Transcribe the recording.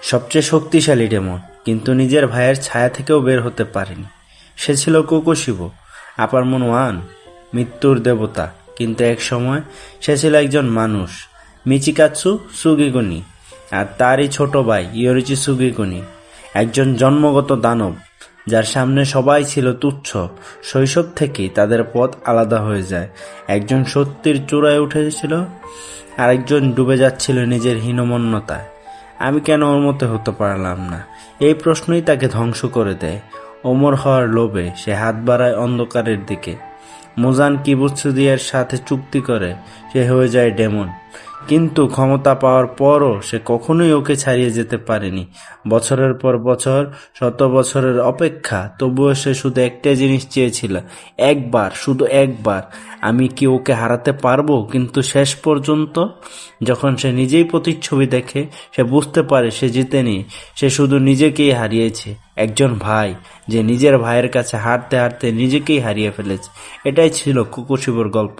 সবচেয়ে শক্তিশালী ডেমন, কিন্তু নিজের ভাইয়ের ছায়া থেকেও বের হতে পারেনি। সে ছিল কোকোশিবো, আপার মন ওয়ান, মৃত্যুর দেবতা। কিন্তু এক সময় সে ছিল একজন মানুষ, মিচিকাৎসু সুগিগুনি, আর তারই ছোট ভাই ইয়োরিচি সুগিগুনি, একজন জন্মগত দানব যার সামনে সবাই ছিল তুচ্ছ। শৈশব থেকেই তাদের পথ আলাদা হয়ে যায়। একজন সত্যির চূড়ায় উঠেছিল, আরেকজন ডুবে যাচ্ছিল নিজের হীনমন্যতায়। আমি কেন ওর মতো হতে পারলাম না? এই প্রশ্নই তাকে ধ্বংস করে দেয়। অমর হওয়ার লোভে সে হাত বাড়ায় অন্ধকারের দিকে। মুজান কিবুৎসুদিয়ার সাথে চুক্তি করে সে হয়ে যায় ডেমন, কিন্তু ক্ষমতা পাওয়ার পরও সে কখনোই ওকে ছাড়িয়ে যেতে পারেনি। বছরের পর বছর, শত বছরের অপেক্ষা, তবুও সে শুধু একটাই জিনিস চেয়েছিল, একবার, শুধু একবার, আমি কি ওকে হারাতে পারবো? কিন্তু শেষ পর্যন্ত যখন সে নিজেই প্রতিচ্ছবি দেখে, সে বুঝতে পারে সে জিতেনি, সে শুধু নিজেকেই হারিয়েছে। একজন ভাই যে নিজের ভাইয়ের কাছে হারতে হারতে নিজেকেই হারিয়ে ফেলেছে। এটাই ছিল কোকোশিবোর গল্প।